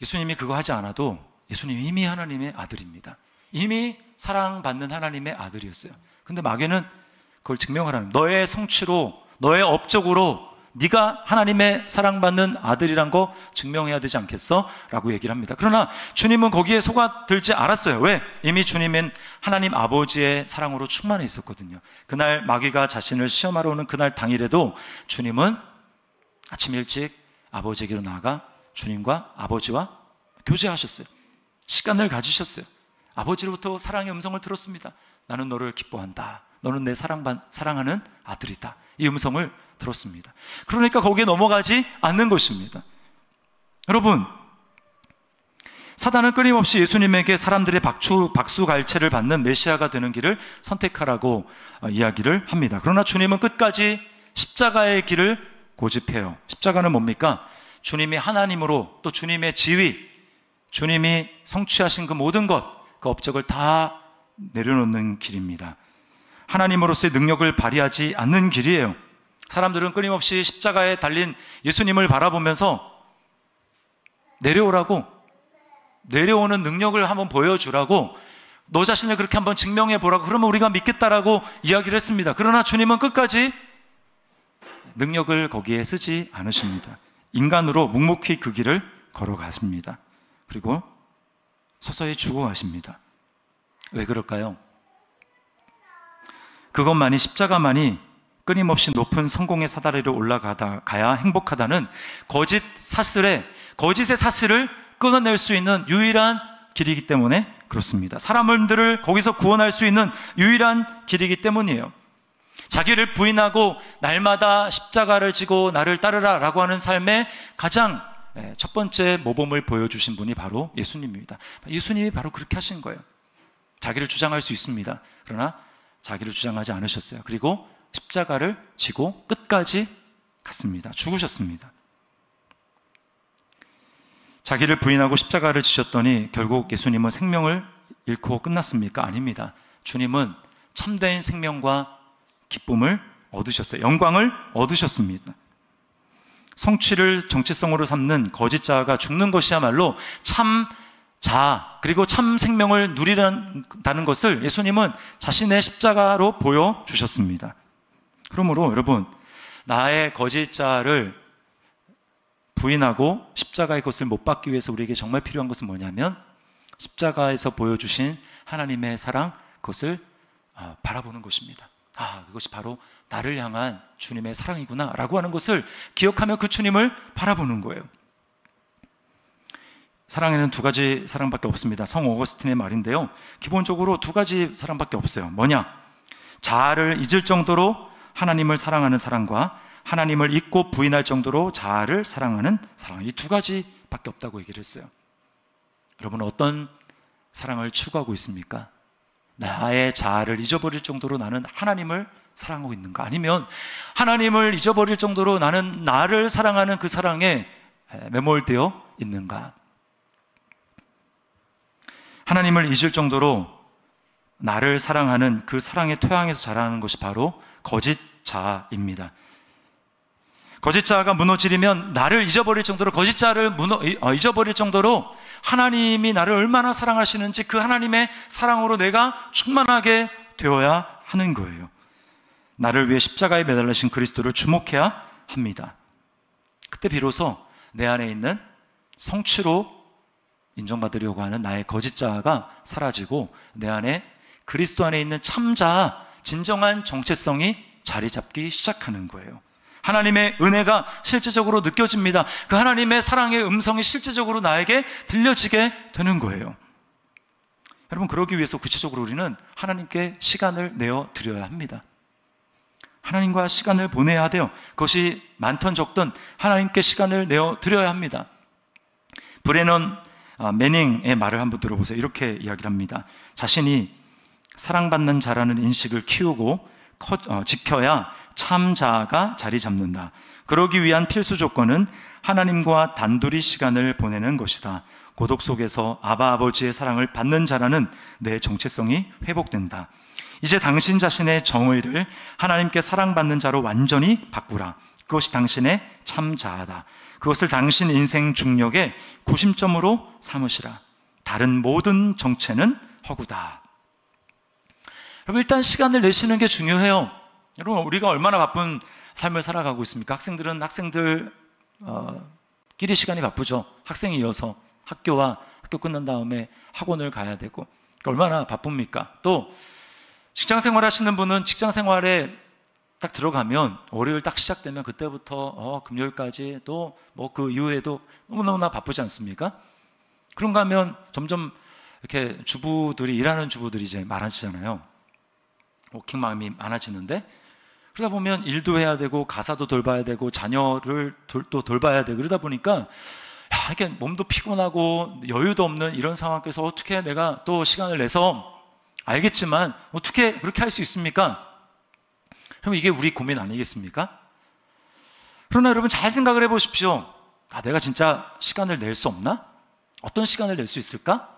예수님이 그거 하지 않아도 예수님 이미 하나님의 아들입니다. 이미 사랑받는 하나님의 아들이었어요. 근데 마귀는 그걸 증명하라는, 너의 성취로, 너의 업적으로 네가 하나님의 사랑받는 아들이란 거 증명해야 되지 않겠어? 라고 얘기를 합니다. 그러나 주님은 거기에 속아들지 않았어요. 왜? 이미 주님은 하나님 아버지의 사랑으로 충만해 있었거든요. 그날 마귀가 자신을 시험하러 오는 그날 당일에도 주님은 아침 일찍 아버지에게로 나아가 주님과 아버지와 교제하셨어요. 시간을 가지셨어요. 아버지로부터 사랑의 음성을 들었습니다. 나는 너를 기뻐한다. 너는 내 사랑하는 아들이다. 이 음성을 들었습니다. 그러니까 거기에 넘어가지 않는 것입니다. 여러분, 사단은 끊임없이 예수님에게 사람들의 박수갈채를 받는 메시아가 되는 길을 선택하라고 이야기를 합니다. 그러나 주님은 끝까지 십자가의 길을 고집해요. 십자가는 뭡니까? 주님이 하나님으로, 또 주님의 지위, 주님이 성취하신 그 모든 것, 그 업적을 다 내려놓는 길입니다. 하나님으로서의 능력을 발휘하지 않는 길이에요. 사람들은 끊임없이 십자가에 달린 예수님을 바라보면서 내려오는 능력을 한번 보여주라고, 너 자신을 그렇게 한번 증명해 보라고, 그러면 우리가 믿겠다라고 이야기를 했습니다. 그러나 주님은 끝까지 능력을 거기에 쓰지 않으십니다. 인간으로 묵묵히 그 길을 걸어가십니다. 그리고 서서히 죽어가십니다. 왜 그럴까요? 그것만이, 십자가만이 끊임없이 높은 성공의 사다리로 올라가야 행복하다는 거짓의 사슬을 끊어낼 수 있는 유일한 길이기 때문에 그렇습니다. 사람들을 거기서 구원할 수 있는 유일한 길이기 때문이에요. 자기를 부인하고 날마다 십자가를 지고 나를 따르라 라고 하는 삶의 가장 첫 번째 모범을 보여주신 분이 바로 예수님입니다. 예수님이 바로 그렇게 하신 거예요. 자기를 주장할 수 있습니다. 그러나 자기를 주장하지 않으셨어요. 그리고 십자가를 지고 끝까지 갔습니다. 죽으셨습니다. 자기를 부인하고 십자가를 지셨더니 결국 예수님은 생명을 잃고 끝났습니까? 아닙니다. 주님은 참된 생명과 기쁨을 얻으셨어요. 영광을 얻으셨습니다. 성취를 정체성으로 삼는 거짓 자아가 죽는 것이야말로 참 자아, 그리고 참 생명을 누리다는 것을 예수님은 자신의 십자가로 보여주셨습니다. 그러므로 여러분, 나의 거짓 자아를 부인하고 십자가의 것을 못 받기 위해서 우리에게 정말 필요한 것은 뭐냐면 십자가에서 보여주신 하나님의 사랑, 그것을 바라보는 것입니다. 그것이 바로 나를 향한 주님의 사랑이구나 라고 하는 것을 기억하며 그 주님을 바라보는 거예요. 사랑에는 두 가지 사랑밖에 없습니다. 성 어거스틴의 말인데요, 기본적으로 두 가지 사랑밖에 없어요. 뭐냐? 자아를 잊을 정도로 하나님을 사랑하는 사랑과 하나님을 잊고 부인할 정도로 자아를 사랑하는 사랑, 이 두 가지밖에 없다고 얘기를 했어요. 여러분은 어떤 사랑을 추구하고 있습니까? 나의 자아를 잊어버릴 정도로 나는 하나님을 사랑하고 있는가? 아니면 하나님을 잊어버릴 정도로 나는 나를 사랑하는 그 사랑에 매몰되어 있는가? 하나님을 잊을 정도로 나를 사랑하는 그 사랑의 토양에서 자라는 것이 바로 거짓 자아입니다. 거짓 자아가 무너지면 나를 잊어버릴 정도로, 거짓 자아를 잊어버릴 정도로 하나님이 나를 얼마나 사랑하시는지 그 하나님의 사랑으로 내가 충만하게 되어야 하는 거예요. 나를 위해 십자가에 매달리신 그리스도를 주목해야 합니다. 그때 비로소 내 안에 있는 성취로 인정받으려고 하는 나의 거짓 자아가 사라지고 내 안에 그리스도 안에 있는 참 자아, 진정한 정체성이 자리 잡기 시작하는 거예요. 하나님의 은혜가 실제적으로 느껴집니다. 그 하나님의 사랑의 음성이 실제적으로 나에게 들려지게 되는 거예요. 여러분, 그러기 위해서 구체적으로 우리는 하나님께 시간을 내어 드려야 합니다. 하나님과 시간을 보내야 돼요. 그것이 많든 적든 하나님께 시간을 내어 드려야 합니다. 브레넌 매닝의 말을 한번 들어보세요. 이렇게 이야기를 합니다. 자신이 사랑받는 자라는 인식을 키우고 지켜야 참 자아가 자리 잡는다. 그러기 위한 필수 조건은 하나님과 단둘이 시간을 보내는 것이다. 고독 속에서 아바 아버지의 사랑을 받는 자라는 내 정체성이 회복된다. 이제 당신 자신의 정의를 하나님께 사랑받는 자로 완전히 바꾸라. 그것이 당신의 참 자아다. 그것을 당신 인생 중력의 구심점으로 삼으시라. 다른 모든 정체는 허구다. 여러분, 일단 시간을 내시는 게 중요해요. 여러분, 우리가 얼마나 바쁜 삶을 살아가고 있습니까? 학생들은 학생들끼리 시간이 바쁘죠. 학생이어서 학교 끝난 다음에 학원을 가야 되고, 얼마나 바쁩니까? 또 직장 생활 하시는 분은 직장 생활에 딱 들어가면 월요일 딱 시작되면 그때부터 금요일까지 또 뭐 그 이후에도 너무너무나 바쁘지 않습니까? 그런가 하면 점점 이렇게 일하는 주부들이 이제 많아지잖아요. 워킹 맘이 많아지는데, 그러다 보면 일도 해야 되고 가사도 돌봐야 되고 자녀를 또 돌봐야 되고, 그러다 보니까 이렇게 몸도 피곤하고 여유도 없는 이런 상황에서 어떻게 내가 또 시간을 내서, 알겠지만 어떻게 그렇게 할 수 있습니까? 그럼 이게 우리 고민 아니겠습니까? 그러나 여러분, 잘 생각을 해보십시오. 내가 진짜 시간을 낼 수 없나? 어떤 시간을 낼 수 있을까?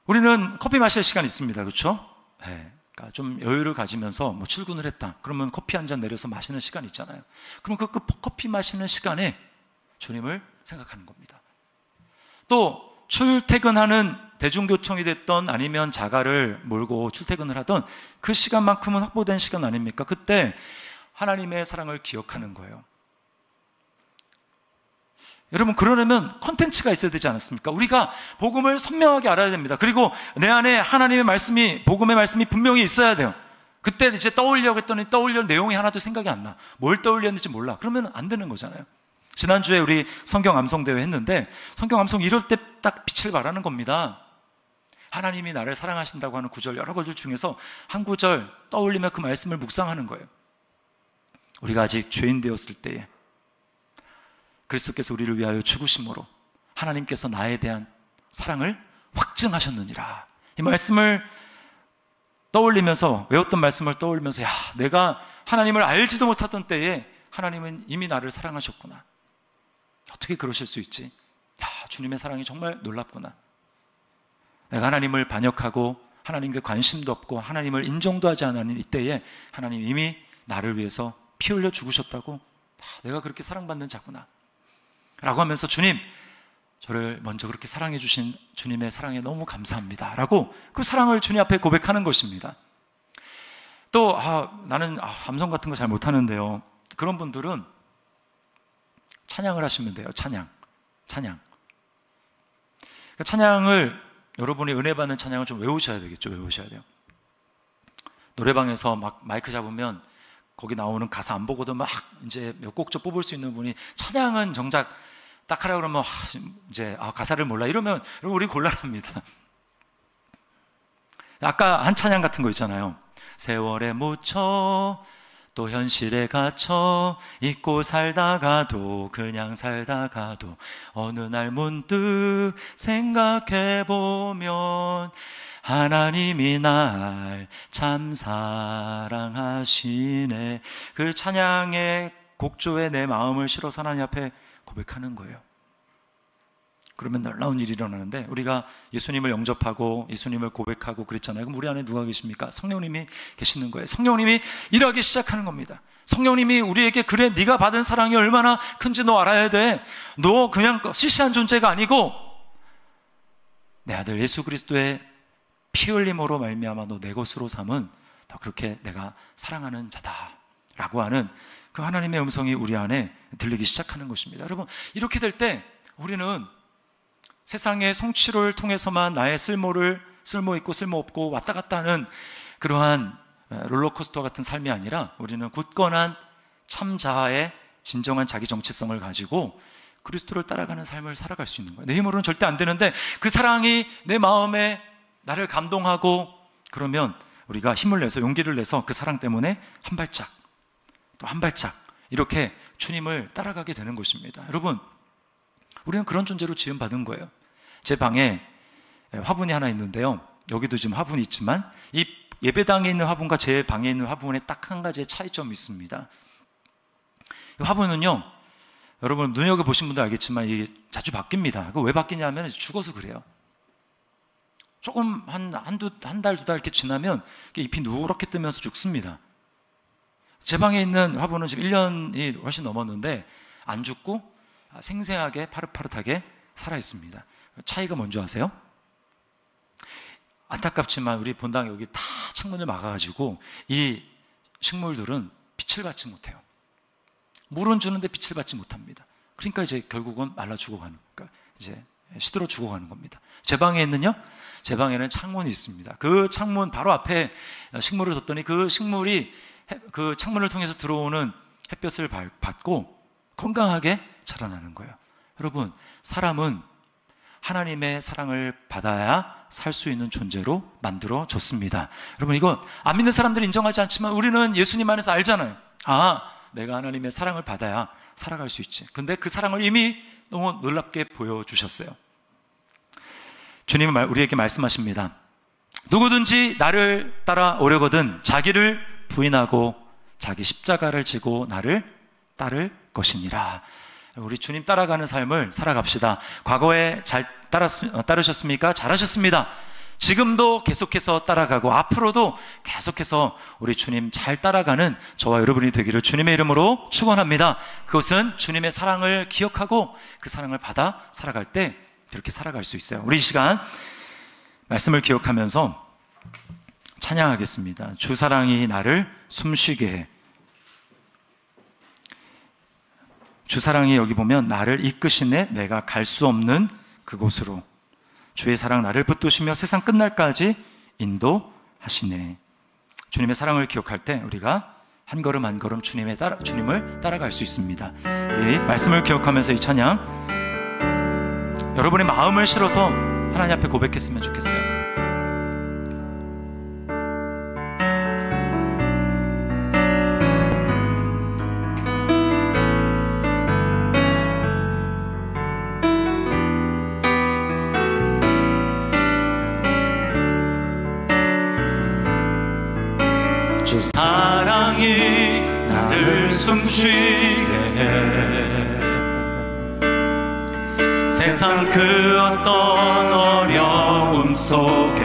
우리는 커피 마실 시간이 있습니다. 그렇죠? 네. 그러니까 좀 여유를 가지면서 뭐 출근을 했다. 그러면 커피 한 잔 내려서 마시는 시간이 있잖아요. 그럼 그 커피 마시는 시간에 주님을 생각하는 겁니다. 또 출퇴근하는 대중교통이 됐던 아니면 자가를 몰고 출퇴근을 하던 그 시간만큼은 확보된 시간 아닙니까? 그때 하나님의 사랑을 기억하는 거예요. 여러분, 그러려면 컨텐츠가 있어야 되지 않습니까? 우리가 복음을 선명하게 알아야 됩니다. 그리고 내 안에 하나님의 말씀이, 복음의 말씀이 분명히 있어야 돼요. 그때 이제 떠올리려고 했더니 떠올릴 내용이 하나도 생각이 안 나. 뭘 떠올렸는지 몰라. 그러면 안 되는 거잖아요. 지난주에 우리 성경 암송대회 했는데, 성경 암송 이럴 때 딱 빛을 발하는 겁니다. 하나님이 나를 사랑하신다고 하는 구절, 여러 구절 중에서 한 구절 떠올리며 그 말씀을 묵상하는 거예요. 우리가 아직 죄인 되었을 때에 그리스도께서 우리를 위하여 죽으심으로 하나님께서 나에 대한 사랑을 확증하셨느니라. 이 말씀을 떠올리면서, 외웠던 말씀을 떠올리면서, 야, 내가 하나님을 알지도 못하던 때에 하나님은 이미 나를 사랑하셨구나. 어떻게 그러실 수 있지? 야, 주님의 사랑이 정말 놀랍구나. 내가 하나님을 반역하고 하나님께 관심도 없고 하나님을 인정도 하지 않았는 이때에 하나님 이미 나를 위해서 피 흘려 죽으셨다고? 내가 그렇게 사랑받는 자구나 라고 하면서, 주님, 저를 먼저 그렇게 사랑해 주신 주님의 사랑에 너무 감사합니다 라고 그 사랑을 주님 앞에 고백하는 것입니다. 또 나는 감성 같은 거 잘 못하는데요, 그런 분들은 찬양을 하시면 돼요. 찬양. 찬양을, 여러분이 은혜 받는 찬양을 좀 외우셔야 되겠죠. 외우셔야 돼요. 노래방에서 막 마이크 잡으면 거기 나오는 가사 안 보고도 막 이제 몇 곡조 뽑을 수 있는 분이 찬양은 정작 딱 하라 그러면 이제 가사를 몰라 이러면 우리 곤란합니다. 아까 한 찬양 같은 거 있잖아요. 세월에 묻혀 또 현실에 갇혀 잊고 살다가도 그냥 살다가도 어느 날 문득 생각해보면 하나님이 날 참 사랑하시네. 그 찬양의 곡조에 내 마음을 실어서 하나님 앞에 고백하는 거예요. 그러면 놀라운 일이 일어나는데, 우리가 예수님을 영접하고 예수님을 고백하고 그랬잖아요. 그럼 우리 안에 누가 계십니까? 성령님이 계시는 거예요. 성령님이 일하기 시작하는 겁니다. 성령님이 우리에게, 그래, 네가 받은 사랑이 얼마나 큰지 너 알아야 돼. 너 그냥 시시한 존재가 아니고 내 아들 예수 그리스도의 피 흘림으로 말미암아 너 내 것으로 삼은, 더 그렇게 내가 사랑하는 자다 라고 하는 그 하나님의 음성이 우리 안에 들리기 시작하는 것입니다. 여러분, 이렇게 될 때 우리는 세상의 성취를 통해서만 나의 쓸모 있고 쓸모 없고 왔다 갔다 하는 그러한 롤러코스터 같은 삶이 아니라, 우리는 굳건한 참자아의 진정한 자기 정체성을 가지고 그리스도를 따라가는 삶을 살아갈 수 있는 거예요. 내 힘으로는 절대 안 되는데 그 사랑이 내 마음에 나를 감동하고, 그러면 우리가 힘을 내서, 용기를 내서 그 사랑 때문에 한 발짝 또 한 발짝 이렇게 주님을 따라가게 되는 것입니다. 여러분, 우리는 그런 존재로 지음받은 거예요. 제 방에 화분이 하나 있는데요, 여기도 지금 화분이 있지만 이 예배당에 있는 화분과 제 방에 있는 화분에 딱 한 가지의 차이점이 있습니다. 이 화분은요, 여러분 눈여겨보신 분도 알겠지만 이게 자주 바뀝니다. 왜 바뀌냐면 죽어서 그래요. 조금 한 달, 두 달 이렇게 지나면 잎이 누렇게 뜨면서 죽습니다. 제 방에 있는 화분은 지금 1년이 훨씬 넘었는데 안 죽고 생생하게 파릇파릇하게 살아있습니다. 차이가 뭔지 아세요? 안타깝지만 우리 본당 여기 다 창문을 막아가지고 이 식물들은 빛을 받지 못해요. 물은 주는데 빛을 받지 못합니다. 그러니까 이제 결국은 말라 죽어가는, 그러니까 이제 시들어 죽어가는 겁니다. 제 방에는요, 제 방에는 창문이 있습니다. 그 창문 바로 앞에 식물을 뒀더니 그 식물이 그 창문을 통해서 들어오는 햇볕을 받고 건강하게 자라나는 거예요. 여러분, 사람은 하나님의 사랑을 받아야 살 수 있는 존재로 만들어졌습니다. 여러분, 이건 안 믿는 사람들이 인정하지 않지만 우리는 예수님 안에서 알잖아요. 내가 하나님의 사랑을 받아야 살아갈 수 있지. 근데 그 사랑을 이미 너무 놀랍게 보여주셨어요. 주님은 우리에게 말씀하십니다. 누구든지 나를 따라오려거든 자기를 부인하고 자기 십자가를 지고 나를 따를 것이니라. 우리 주님 따라가는 삶을 살아갑시다. 과거에 잘 따르셨습니까? 잘하셨습니다. 지금도 계속해서 따라가고 앞으로도 계속해서 우리 주님 잘 따라가는 저와 여러분이 되기를 주님의 이름으로 축원합니다. 그것은 주님의 사랑을 기억하고 그 사랑을 받아 살아갈 때 그렇게 살아갈 수 있어요. 우리 이 시간 말씀을 기억하면서 찬양하겠습니다. 주 사랑이 나를 숨쉬게 해. 주 사랑이 여기 보면 나를 이끄시네 내가 갈 수 없는 그곳으로. 주의 사랑 나를 붙드시며 세상 끝날까지 인도하시네. 주님의 사랑을 기억할 때 우리가 한 걸음 한 걸음 주님을 따라갈 수 있습니다. 이 말씀을 기억하면서 이 찬양 여러분의 마음을 실어서 하나님 앞에 고백했으면 좋겠어요. 사랑이 나를 숨쉬게 해. 세상 그 어떤 어려움 속에도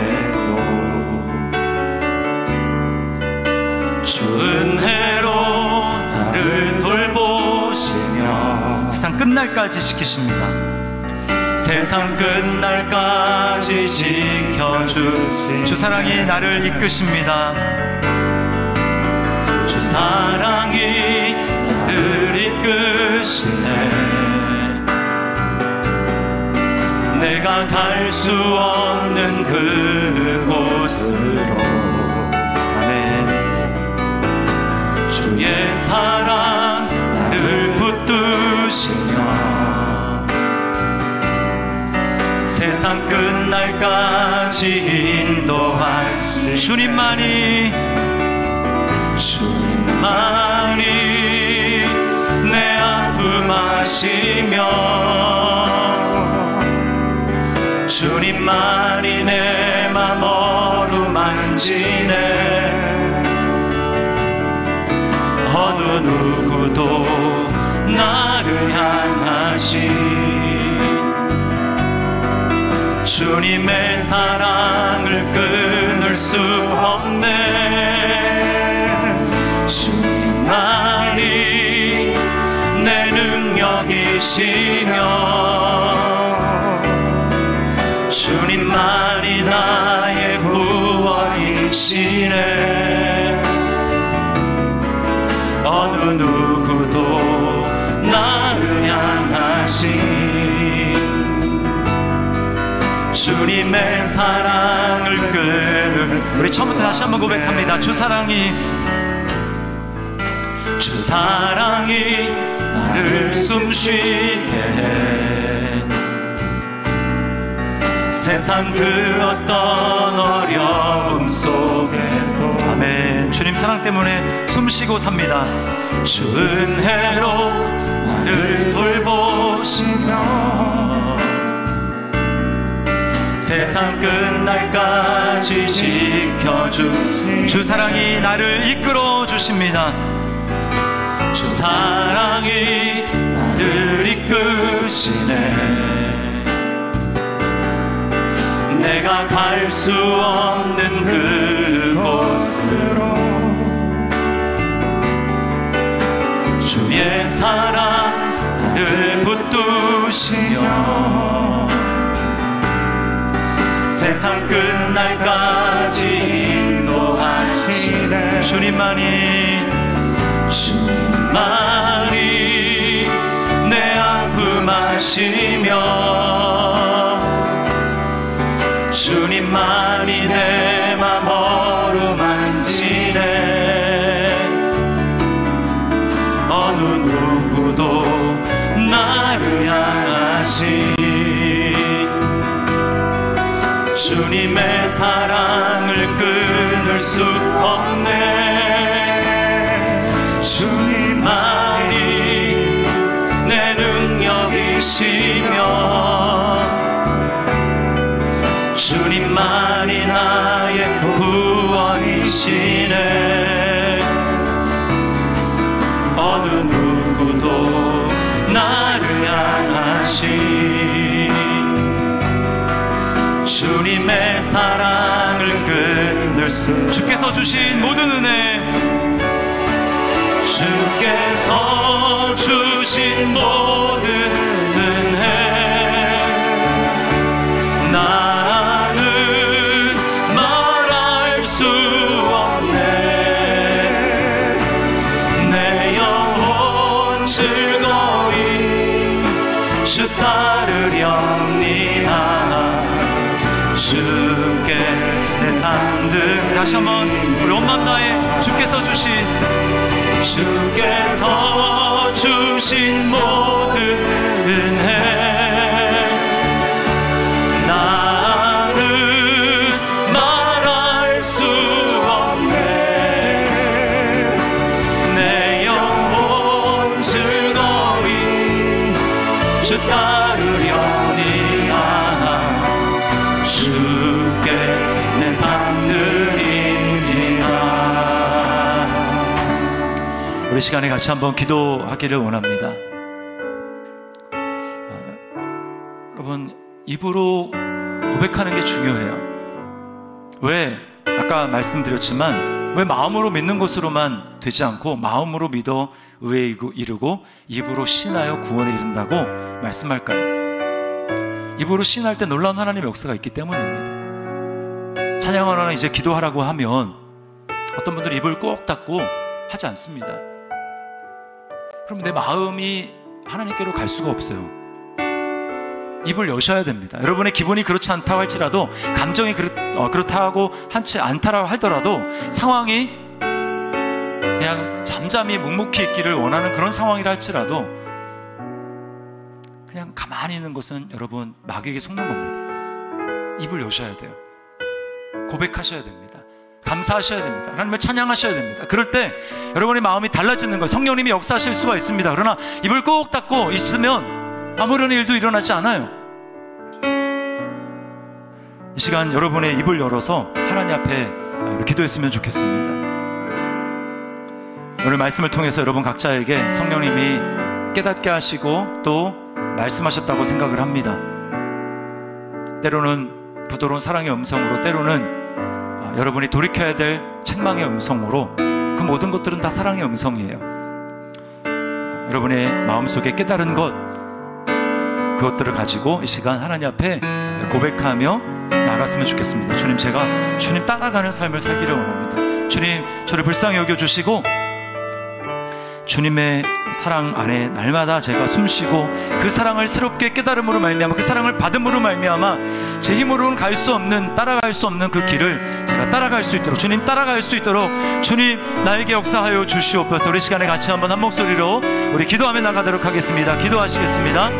추운 해로 나를 돌보시며 세상 끝날까지 지키십니다. 세상 끝날까지 지켜주신 주 사랑이 나를 이끄십니다. 주 사랑이 나를 이끄시네. 내가 갈 수 없는 그곳으로. 아멘. 주의 사랑 나를 붙드시며 세상 끝날까지 인도하시. 주님만이 내 아픔 아시며 주님만이 내 맘 어루만지네. 어느 누구도 나를 향하시. 주님의 사랑을 끊을 수 없네. 주님만이 내 능력이시며 주님만이 나의 구원이시네. 어느 누구도 나를 향하시. 주님의 사랑을 끊을 수. 우리 처음부터 다시 한번 고백합니다. 주 사랑이 나를 숨쉬게 해. 세상 그 어떤 어려움 속에도. 아멘. 주님 사랑 때문에 숨쉬고 삽니다. 추운 해로 나를 돌보시며 세상 끝날까지 지켜주신 주 사랑이 나를 이끌어 주십니다. 주 사랑이 나를 이끄시네. 내가 갈 수 없는 그곳으로 주의 사랑 나를 붙드시며 세상 끝날까지 인도하시네. 주님만이 내 아픔 아시며 주님만이 내 맘 어루만지네. 어느 누구도 나를 향하시. 주님의 사랑을 끊을 수 없네. 주님만이 내 능력이시며 주님만이 나의 구원이시네. 어느 누구도 나를 향하시. 주님의 사랑을 끊을 수. 주께서 주신 모든 은혜, 주께서 주신 모든 은혜 주 따르렵니다. 주께 내 삶들. 다시 한번 우리 온 맘 다해 주께서 주신 모든 은혜 나는 말할 수 없네. 내 영혼 즐거이 주 따르려니와 주께 내 삶 드립니다. 우리 시간에 같이 한번 기도하기를 원합니다. 여러분, 입으로 고백하는 게 중요해요. 왜? 아까 말씀드렸지만 왜 마음으로 믿는 것으로만 되지 않고 마음으로 믿어 의에 이르고 입으로 신하여 구원에 이른다고 말씀할까요? 입으로 신할 때 놀라운 하나님의 역사가 있기 때문입니다. 찬양하거나 이제 기도하라고 하면 어떤 분들은 입을 꼭 닫고 하지 않습니다. 그럼 내 마음이 하나님께로 갈 수가 없어요. 입을 여셔야 됩니다. 여러분의 기분이 그렇지 않다고 할지라도, 감정이 그렇다고 하지 않다라고 하더라도, 상황이 그냥 잠잠히 묵묵히 있기를 원하는 그런 상황이라 할지라도 그냥 가만히 있는 것은 여러분 마귀에게 속는 겁니다. 입을 여셔야 돼요. 고백하셔야 됩니다. 감사하셔야 됩니다. 하나님을 찬양하셔야 됩니다. 그럴 때 여러분의 마음이 달라지는 거예요. 성령님이 역사하실 수가 있습니다. 그러나 입을 꼭 닫고 있으면 아무런 일도 일어나지 않아요. 이 시간 여러분의 입을 열어서 하나님 앞에 기도했으면 좋겠습니다. 오늘 말씀을 통해서 여러분 각자에게 성령님이 깨닫게 하시고 또 말씀하셨다고 생각을 합니다. 때로는 부드러운 사랑의 음성으로, 때로는 여러분이 돌이켜야 될 책망의 음성으로, 그 모든 것들은 다 사랑의 음성이에요. 여러분의 마음속에 깨달은 것, 그것들을 가지고 이 시간 하나님 앞에 고백하며 나갔으면 좋겠습니다. 주님, 제가 주님 따라가는 삶을 살기를 원합니다. 주님, 저를 불쌍히 여겨주시고 주님의 사랑 안에 날마다 제가 숨쉬고 그 사랑을 새롭게 깨달음으로 말미암아, 그 사랑을 받음으로 말미암아 제 힘으로는 갈 수 없는, 따라갈 수 없는 그 길을 제가 따라갈 수 있도록, 주님 따라갈 수 있도록 주님 나에게 역사하여 주시옵소서. 우리 시간에 같이 한번 한 목소리로 우리 기도하며 나가도록 하겠습니다. 기도하시겠습니다.